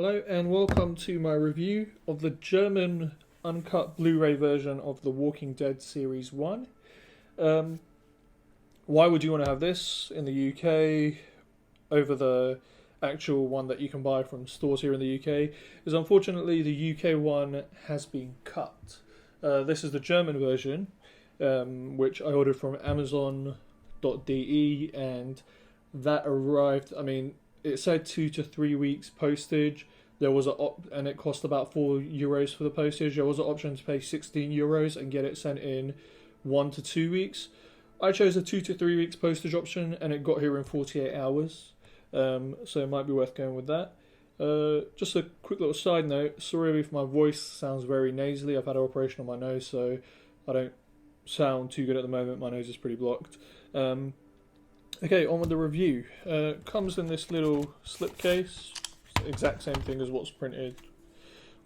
Hello and welcome to my review of the German Uncut Blu-ray version of the Walking Dead Series 1. Why would you want to have this in the UK over the actual one that you can buy from stores here in the UK? Is unfortunately the UK one has been cut. This is the German version, which I ordered from Amazon.de, and that arrived, it said 2 to 3 weeks postage. There was and it cost about €4 for the postage. There was an option to pay €16 and get it sent in 1 to 2 weeks. I chose a 2 to 3 weeks postage option, and it got here in 48 hours. So it might be worth going with that. Just a quick little side note. Sorry if my voice sounds very nasally. I've had an operation on my nose, so I don't sound too good at the moment. My nose is pretty blocked. Okay, on with the review. Comes in this little slipcase. Exact same thing as what's printed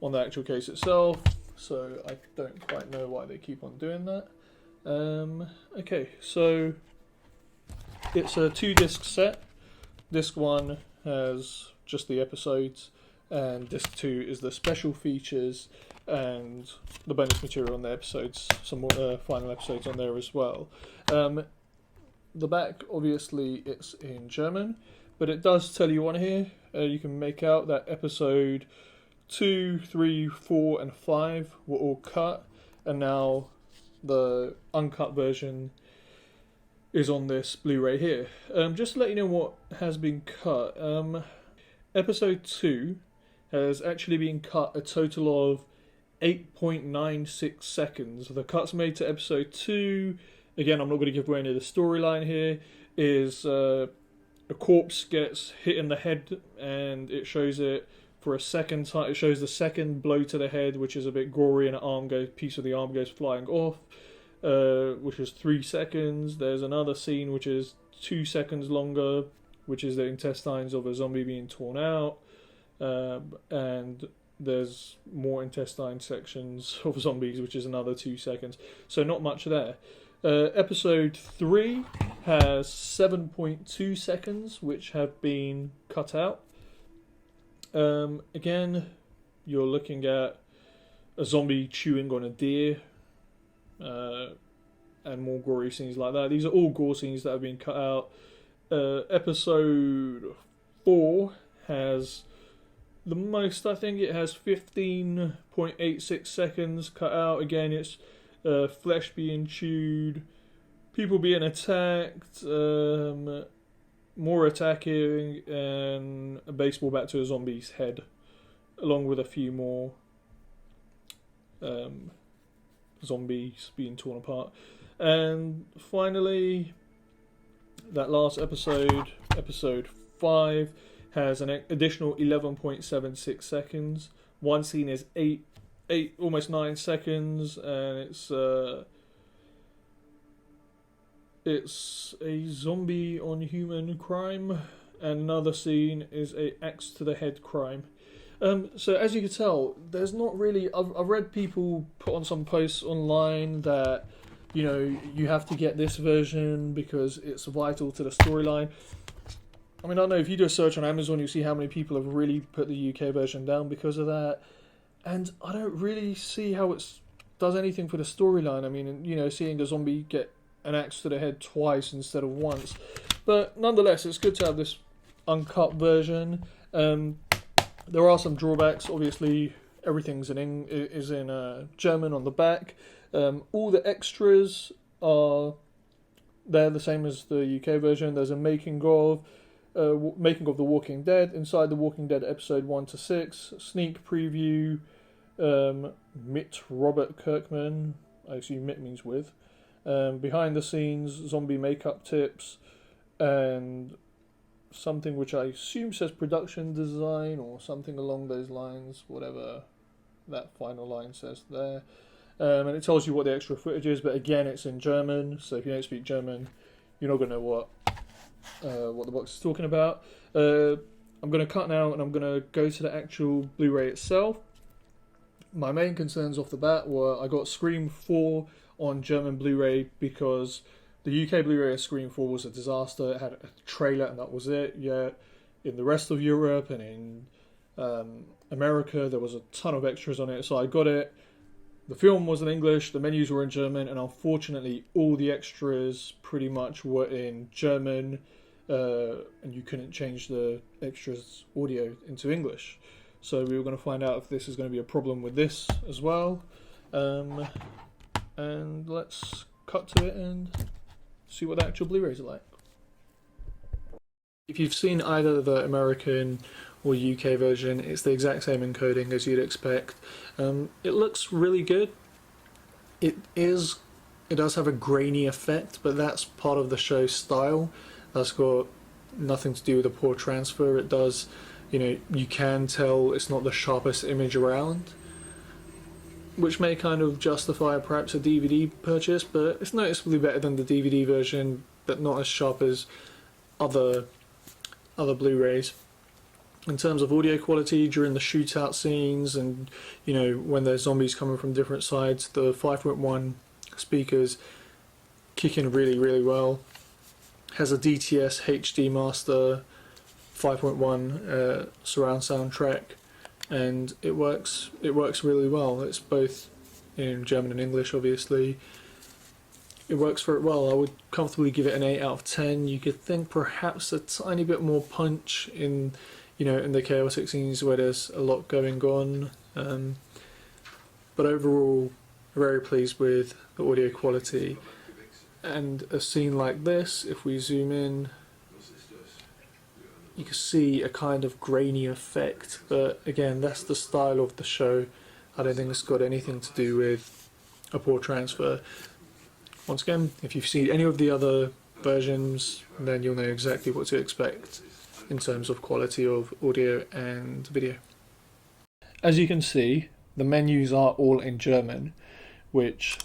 on the actual case itself. So I don't quite know why they keep on doing that. Okay, so it's a 2-disc set. Disc 1 has just the episodes, and disc 2 is the special features and the bonus material on the episodes. Some more final episodes on there as well. The back, obviously, it's in German, but it does tell you on here, you can make out that episode 2, 3, 4, and 5 were all cut, and now the uncut version is on this Blu-ray here. Just to let you know what has been cut, episode 2 has actually been cut a total of 8.96 seconds. The cuts made to episode 2, again, I'm not going to give away any of the storyline here, is a corpse gets hit in the head, and it shows it for a second time. It shows the second blow to the head, which is a bit gory, and a piece of the arm goes flying off, which is 3 seconds. There's another scene which is 2 seconds longer, which is the intestines of a zombie being torn out, and there's more intestine sections of zombies, which is another 2 seconds. So not much there. Episode 3 has 7.2 seconds, which have been cut out. Again, you're looking at a zombie chewing on a deer, and more gory scenes like that. These are all gore scenes that have been cut out. Episode 4 has the most, I think it has 15.86 seconds cut out. Again, it's flesh being chewed, people being attacked, more attacking, and a baseball bat to a zombie's head, along with a few more zombies being torn apart. And finally, that last episode, episode 5, has an additional 11.76 seconds. One scene is 8, almost 9 seconds, and it's a zombie on human crime, and another scene is a axe to the head crime. So as you can tell, there's not really. I've read people put on some posts online that, you have to get this version because it's vital to the storyline. I don't know, if you do a search on Amazon, you see how many people have really put the UK version down because of that. And I don't really see how it does anything for the storyline. Seeing a zombie get an axe to the head twice instead of once. But nonetheless, it's good to have this uncut version. There are some drawbacks. Obviously, everything's is in German on the back. All the extras they're the same as the UK version. There's a making of The Walking Dead, inside The Walking Dead episode 1 to 6, sneak preview, Mitt Robert Kirkman, I assume Mitt means with, behind the scenes, zombie makeup tips, and something which I assume says production design or something along those lines, whatever that final line says there. And it tells you what the extra footage is, but again, it's in German, so if you don't speak German, you're not going to know what the box is talking about. I'm going to cut now, and I'm going to go to the actual Blu-ray itself. My main concerns off the bat were I got Scream 4 on German Blu-ray because the UK Blu-ray of Scream 4 was a disaster. It had a trailer and that was it. Yet in the rest of Europe and in America. There was a ton of extras on it, so I got it. The film was in English, the menus were in German, and unfortunately all the extras pretty much were in German, and you couldn't change the extras audio into English. So we were going to find out if this is going to be a problem with this as well. And let's cut to it and see what the actual Blu-rays are like. If you've seen either the American or UK version, it's the exact same encoding as you'd expect. It looks really good. It does have a grainy effect, but that's part of the show's style. That's got nothing to do with the poor transfer. It does, you can tell it's not the sharpest image around, which may kind of justify perhaps a DVD purchase, but it's noticeably better than the DVD version, but not as sharp as other Blu-rays. In terms of audio quality during the shootout scenes and when there's zombies coming from different sides, the 5.1 speakers kick in really, really well. Has a DTS HD Master 5.1 surround sound track, and it works really well. It's both in German and English, obviously. It works very well. I would comfortably give it an 8 out of 10. You could think perhaps a tiny bit more punch in the chaotic scenes where there's a lot going on. But overall, very pleased with the audio quality. And a scene like this, if we zoom in, you can see a kind of grainy effect. But again, that's the style of the show. I don't think it's got anything to do with a poor transfer. Once again, if you've seen any of the other versions, then you'll know exactly what to expect in terms of quality of audio and video. As you can see, the menus are all in German, which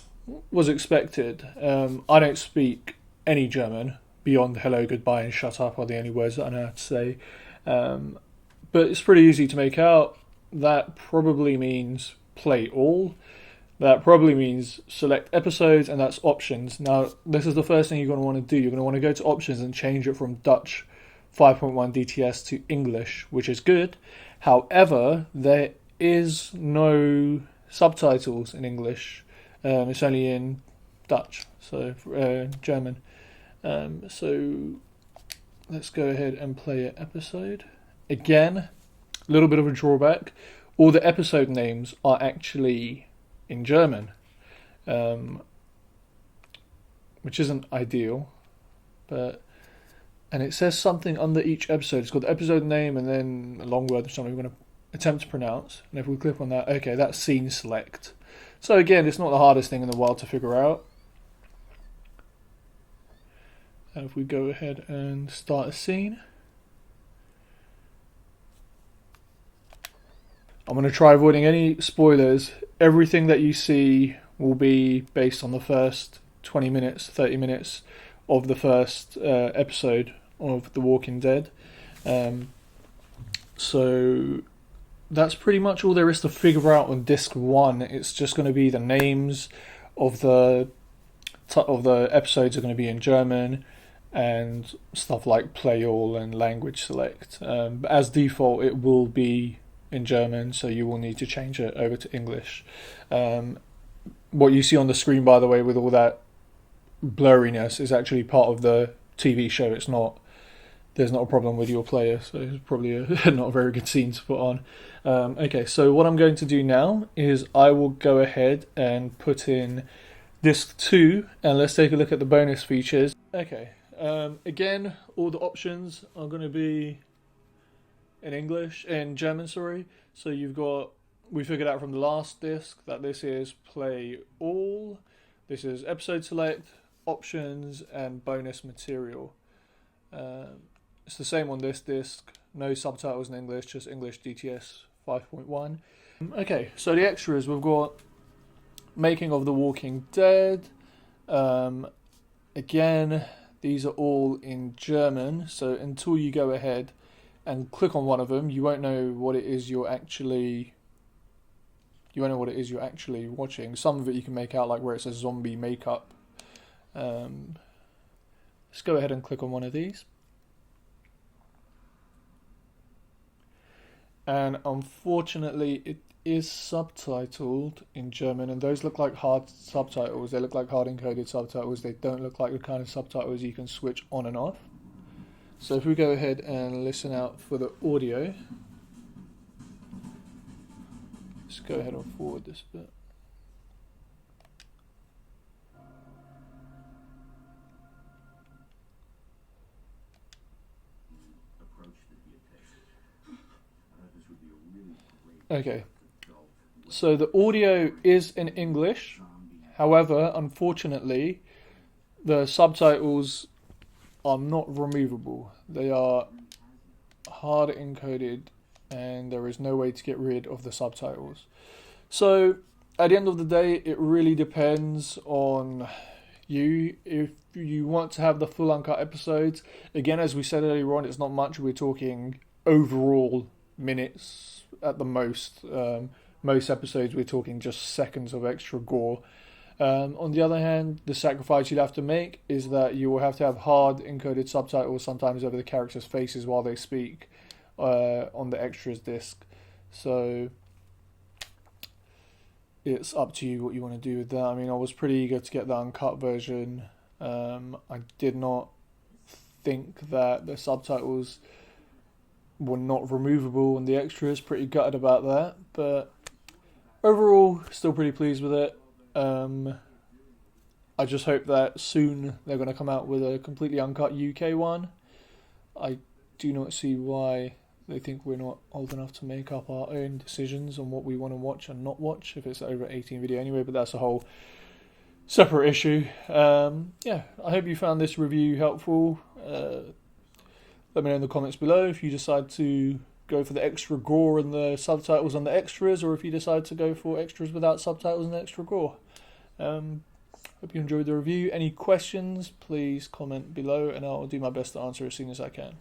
was expected. I don't speak any German beyond hello, goodbye and shut up are the only words that I know how to say. But it's pretty easy to make out. That probably means play all. That probably means select episodes, and that's options. Now, this is the first thing you're going to want to do. You're going to want to go to options and change it from Dutch 5.1 DTS to English, which is good. However, there is no subtitles in English. It's only in Dutch, so German. So let's go ahead and play an episode. Again, a little bit of a drawback. All the episode names are actually in German, which isn't ideal, and it says something under each episode. It's got the episode name and then a long word or something we're going to attempt to pronounce. And if we click on that, okay, that's scene select. So again, it's not the hardest thing in the world to figure out. And if we go ahead and start a scene, I'm going to try avoiding any spoilers. Everything that you see will be based on the first 20 minutes, 30 minutes of the first episode of The Walking Dead. So that's pretty much all there is to figure out on disc 1. It's just going to be the names of the episodes are going to be in German, and stuff like play all and language select. As default, it will be in German, so you will need to change it over to English. What you see on the screen, by the way, with all that blurriness, is actually part of the TV show. It's not. There's not a problem with your player, so it's probably not a very good scene to put on. Okay, so what I'm going to do now is I will go ahead and put in disc 2, and let's take a look at the bonus features. Okay, again, all the options are going to be in German, sorry. So we figured out from the last disc that this is play all, this is episode select, options, and bonus material. It's the same on this disc, no subtitles in English, just English DTS 5.1. Okay, so the extras, we've got Making of The Walking Dead. Again, these are all in German, so until you go ahead and click on one of them, you won't know what it is you're actually watching. Some of it you can make out, like where it says zombie makeup. Let's go ahead and click on one of these. and unfortunately it is subtitled in German, and those look like hard subtitles. They look like hard encoded subtitles. They don't look like the kind of subtitles you can switch on and off. So if we go ahead and listen out for the audio, let's go ahead and forward this bit. Okay, so the audio is in English, however, unfortunately, the subtitles are not removable. They are hard encoded and there is no way to get rid of the subtitles. So at the end of the day, it really depends on you. If you want to have the full uncut episodes, again, as we said earlier on, it's not much. We're talking overall minutes at the most. Most episodes we're talking just seconds of extra gore. On the other hand, the sacrifice you'll have to make is that you will have to have hard encoded subtitles sometimes over the characters' faces while they speak on the extras disc. So it's up to you what you want to do with that. I mean, I was pretty eager to get the uncut version. I did not think that the subtitles were not removable on the extras. Pretty gutted about that, but overall still pretty pleased with it. I just hope that soon they're going to come out with a completely uncut UK one. I do not see why they think we're not old enough to make up our own decisions on what we want to watch and not watch if it's over 18 video anyway, but that's a whole separate issue. Yeah, I hope you found this review helpful. Let me know in the comments below if you decide to go for the extra gore and the subtitles on the extras, or if you decide to go for extras without subtitles and extra gore. Hope you enjoyed the review. Any questions, please comment below and I'll do my best to answer as soon as I can.